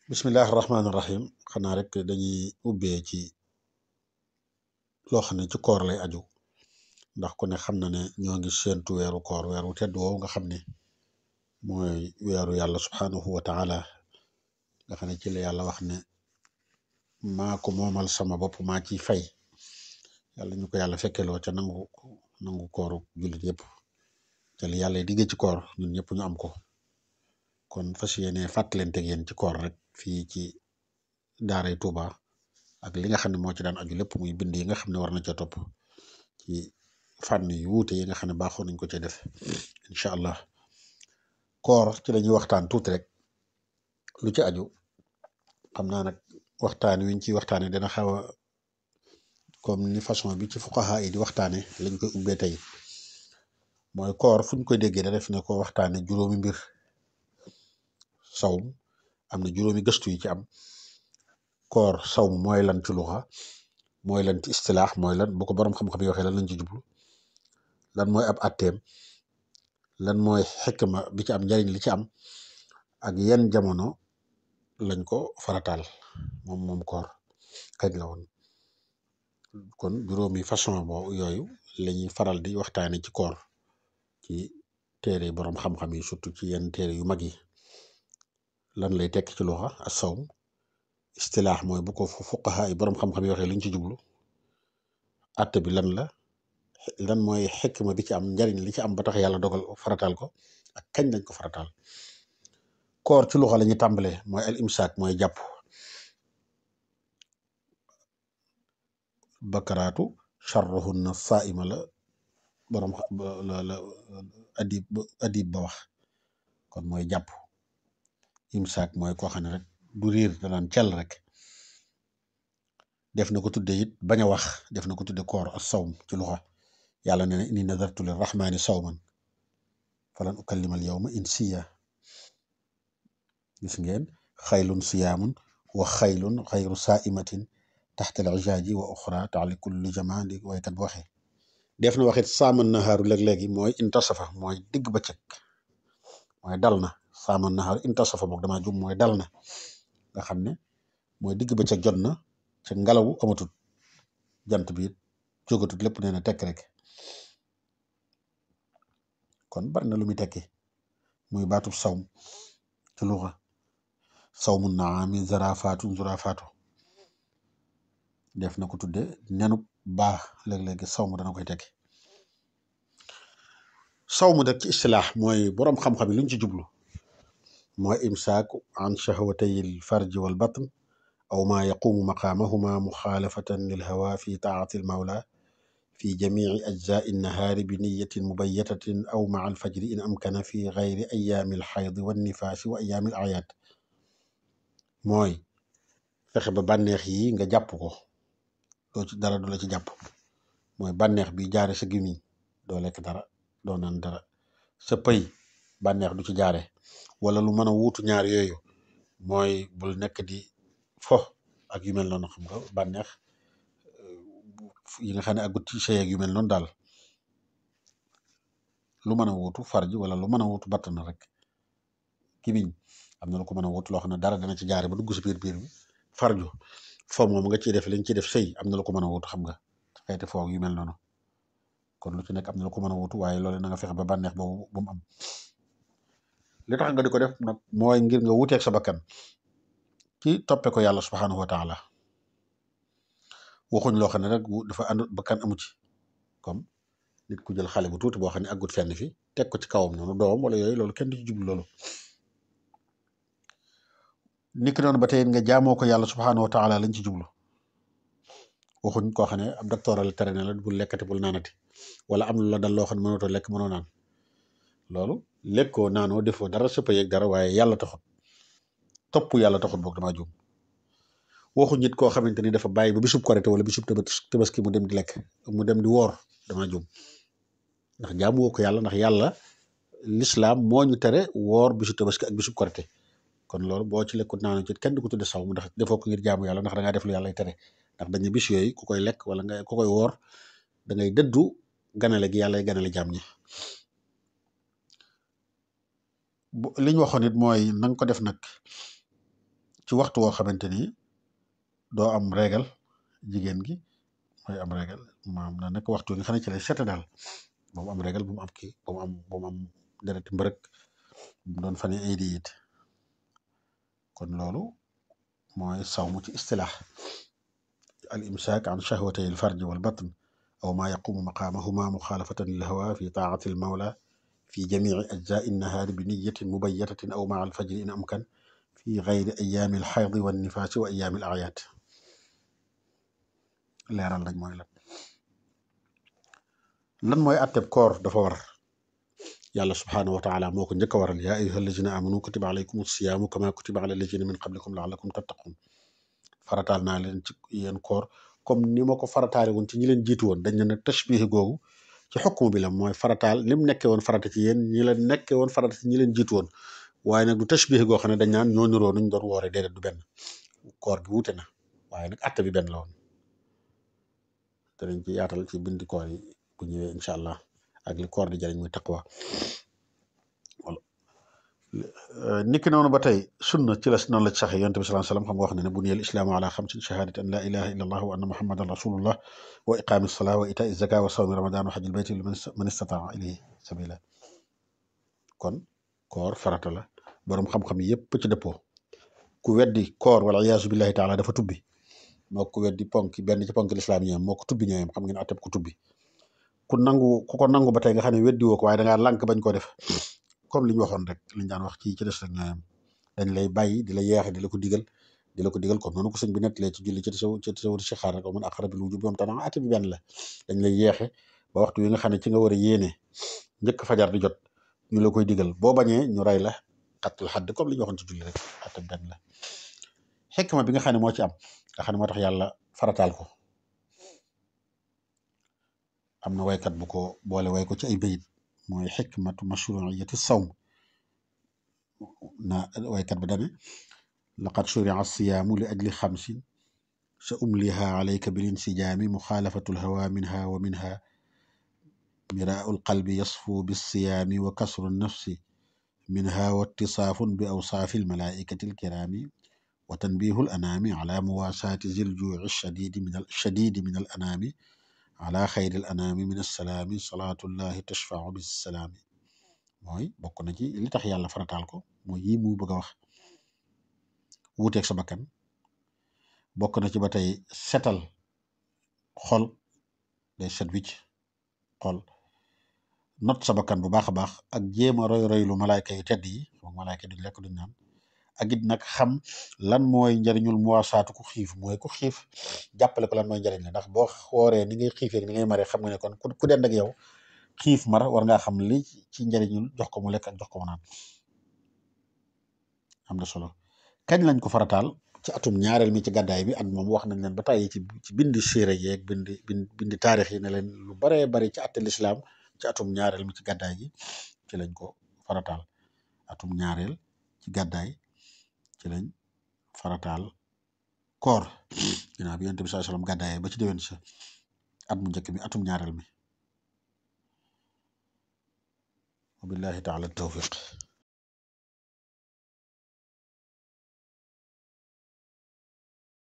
bismillahi rahmaani rahim xanaa rek dañuy ubbee ci loo xam ne ci koor lay aju ndax ku ne xam na ne ñoo ngi séentu weeru koor weeru tedd woowu nga xam ne mooy weeru yàlla subhanahu wa taala nga xam ne ci la yàlla wax ne maa ko moomal sama bopp maa ciy fay yàlla ñu ko yàlla fekkeloo ca nangu kooru jullit yëpp te li yàlla digge ci koor ñun ñëpp ñu am ko kon fas yéene fàttalanteeg yéen ci koor rek fii ci daaray Tuuba ak li nga xam ne moo ci daan aju lépp muy bind yi nga xam ne war na ca topp ci fànn yu wuute yi nga xam ne baaxoo nañ ko ca def incha allah koor ci la ñuy waxtaan tuuti rek lu ci aju xam naa nag waxtaan wi ñu ciy waxtaanee dana xaw a comme ni façon bi ci fuqaha yi di waxtaanee lañ koy ubbee tey mooy koor fu ñu koy déggee da def ne ko waxtaanee juróomi mbir sawm am na juróomi gëstu yi ci am. koor sawm mooy lan ci luxa mooy lan ci istilaax mooy lan bu ko borom xam-xam yi waxee lan lañ ci jublu lan mooy ab atteem lan mooy xikma bi ci am njariñ li ci am ak yenn jamono lañ ko farataal moom koor kañ la woon kon juróomi façon boobu yooyu la ñuy faral di waxtaane ci koor ci téere borom xam-xam yi surtout ci yenn téere yu mag yi lan lay tekk ci luxa as sawm istilaax mooy bu ko fuqaha yi borom xam-xam yi waxee liñ ci jublu atte bi lan mooy xikma bi ci am njariñ li ci am ba tax yàlla dogal farataal ko ak kañ lañ ko farataal koor ci luxa la ñuy tàmbalee mooy al imsaak mooy jàpp bakaraatu charruhunna saaima la borom la adib ba wax kon mooy jàpp imsaak mooy koo xam ne rek du riir danaan cell rek def na ko tudde it bañ a wax def na ko tudde koor as sawm ci luxa yàlla nee na inni nadartu lir rahmani sawman falan ukallima al yawma insiya gis ngeen xaylun siyaamun wa xaylun xayru saaimatin taxta al ijaaji wa oxra taali kulli jamaa di waykat bu waxee def na waxit saaman nahaaru léeg-léegi mooy intasafa mooy digg bëccëg mooy dal na saaman nahaaru intasafa boog damaa jum mooy dal na nga xam ne mooy digg bëccëg jot na ca ngelaw amatut jant bi jógatut lépp nee na tekk rek kon bari na lu muy tekki muy baatub sawm ci luxa sawmu naami zurafaatu def na ko tudde nenub baax léeg-léegi sawmu dana koy tekki sawmu dek ci istilaax mooy boroom xam-xam yi luñ ci jublu mooy imsaaku an shahwatayil farji wal batn aw ma yaqumu maqaamahuma muxaalafatan lil hawa fi taati al mawla fi jamici ajzaai nahaari bi niyatin mubayatatin aw maa alfajri in amkana fi gayri ayaami alxaydi wannifaasi wa ayaami al ayaat mooy fexe ba bànneex yi nga jàpp ko doo ci dara du la ci jàpp mooy bànneex bi jaare sa gémmiñ doo lekk dara doo naan dara sa pëy bànneex du ci jaare wala lu mën a wuutu ñaar yooyu mooy bul nekk di fo ak yu mel noonu xam nga bànneex yi nga xam ne agut ci sëy ak yu mel noonu daal lu mën a wuutu farji wala lu mën a wuutu batt na rek gémmiñ am na lu ko mën a wuutu loo xam ne dara dana ci jaare ba dugg si biir bi farju fo moom nga ciy def liñ ciy def sëy am na lu ko mën a wuutu xam nga xeeti foo yu mel noonu kon lu ci nekk am na lu ko mën a wuutu waaye loolu na nga fexe ba bànneex boobu bu mu am li tax nga di ko def nag mooy ngir nga wuteeg sa bakkan ci toppe ko yàlla subhanahu wa taala waxuñ loo xam ne rek dafa ànd bakkan amu ci comme nit ku jël xale bu tuuti boo xam ne àggut fenn fi teg ko ci kawam noonu doomam wala yooyu loolu kenn du ci jublu loolu niki noonu ba tey nga jaamoo ko yàlla subhanahu wa taala lañ ci jublu waxuñ koo xam ne ab docteur la tere ne la bul lekkati bul naanati wala am lu la dal loo xam ne mënatoo lekk mënoo naan loolu lekkoo naanoo defoo dara sëpp yeeg dara waaye yàlla taxut topp yàlla taxut boog damaa juum waxuñ nit koo xamante ni dafa bàyyi ba bisub korite wala bisub tabaski mu dem di lekk mu dem di woor damaa juum ndax jaamu woo ko yàlla ndax yàlla lislaam moo ñu tere woor bisu tabaski ak bisub korite kon loolu boo ci lekkut naanu ci kenn du ko tudde saw mu ndax defoo ko ngir jaamu yàlla ndax da ngaa def lu yàlla tere ndax dañu bis yooyu ku koy lekk wala nga ku koy woor da ngay dëddu ganale gi yàlla ganale jaam ñi li ñu waxoon it mooy na nga ko def nag ci waxtu woo xamante ni doo am régal jigéen gi mooy am régal maam na nekk waxtu nga xam ne ci lay sete daal ba mu am régal bu mu am kii ba mu am dereti mbërëg bu doon fane ay di it kon loolu mooy sawmu ci istilaax al imsaak an shahwatay al farj wal batn aw ma yaqumu maqaamahuma muxaalafatan lil hawa fi taati al mawla fi jamici ajzaai nahaari bi niyatin mubayatatin aw maa al fajri in amkan fi gayri ayaami al xaydi wa nifaasi wa ayaami al ayaat leeral lañ mooy lan mooy atteb koor dafa war yàlla subhaanahu wa taala moo ko njëkk a waral yaa ayyuha allazina amanu kutiba alaykum siyaamu kama kutiba ala allazina min qablikum laallakum tattaqun farataal naa leen ci yéen koor comme ni ma ko farataale woon ci ñi leen jiitu woon dañ ne nag tashbiih googu ci xukmu bi la mooy farataal ni mu nekkee woon farata ci yéen ñi leen nekkee woon farata ci ñi leen jiitu woon waaye nag du tashbiih goo xam ne dañ naan ñoo niroo nuñ doon woore déedéet du benn koor gi wuute na waaye nag atte bi benn la woon te dañ ci yaatal ci bindi koor yi bu ñëwee incha allah ak li koor di jëriñ muy taqwa niki noonu ba tey sunna ci la noonu la ci saxee yonent bi sallallahu alayhi wasallam xam nga wax ne buniyal islaamu ala xamsin shahadati an la ilaha illa allah wa anna muhammadan rasulullah wa iqaami salaa wa itaa zaka wa sawmi ramadan wa hajjil bayti man istataa ilayhi sabila kon koor farata la boroom xam-xam yépp ci dëppoo ku weddi koor wala iyaasu billahi taala dafa tubbi moo ku weddi ponk benn ci ponk lislaam ñoom moo ko tubbi ñooyam xam ngeen atteb ku tubbi ku ko nangu ba tey nga xam ne weddi woo ko waaye dangaa lànk bañ ko def comme li ñu waxoon rek li ñu daan wax ci des rek ñooyam dañ lay bàyyi di la yeexe di la ko digal comme noonu ko sëñ bi nettalee ci julli ci tasawur si xaar rek man aqrabil wujub yom tana ati bi benn la dañ lay yeexe ba waxtu wi nga xam ne ci nga war a yéene njëkk fajar di jot ñu la koy digal boo bañee ñu rey la xattul xadd comme li ñu waxoon ci julli rek ati benn la xikma bi nga xam ne moo ci am nga xam ne moo tax yàlla farataal ko am na waykat bu ko boole way ko ci ay bayit mooy xikmatu mashruiyati sawm na waykat ba dane laqad shuria siyaamu li ajli xamsin sa umliha alayka bil insijaami muxaalafatu lhawa minha wa minha miraau lqalbi yasfu bilsiyaami wa kasru nafsi minha wa ittisaafun bi awsaafi almalaikati alkiraami wa tanbihu alanaami ala muwaasaati ziljuuci shadidi min alanaami ala xayril anaami min assalaami salaatullahi tashfau bisalaami mooy bokk na ci li tax yàlla farataal ko mooy yii mu bëgg a wax wuuteeg sa bakkan bokk na ci ba tey setal xol day set wicc xol not sa bakkan bu baax a baax ak jéem a roy lu malaayka yu tedd yi moom malaayka duñ lekk duñ naan ak it nag xam lan mooy njariñul muwaasaatu ku xiif mooy ku xiif jàppale ko lan mooy njariñ la ndax boo xooree ni ngay xiifee ni ngay maree xam nga ne kon ku dend ak yow xiif mar war ngaa xam li ci njariñul jox ko mu lekk ak jox ko mu naan am na solo kañ lañ ko farataal ci atum ñaareel mi ci gàddaay bi at moom wax nañ leen ba tàyyi ci bindi siira yeeg bindi taarix yi ne leen lu baree bari ci atte lislaam ci atum ñaareel mi ci gàddaay gi ci lañ ko farataal atum ñaareel ci gàddaay ci lañ farataal koor ginnaaw bi yonent bi sallallahu alayhi wasallam gàddaayee ba ci déwén sa at mu njëkk mi atum ñaareel mi wa billahi taala tawfiq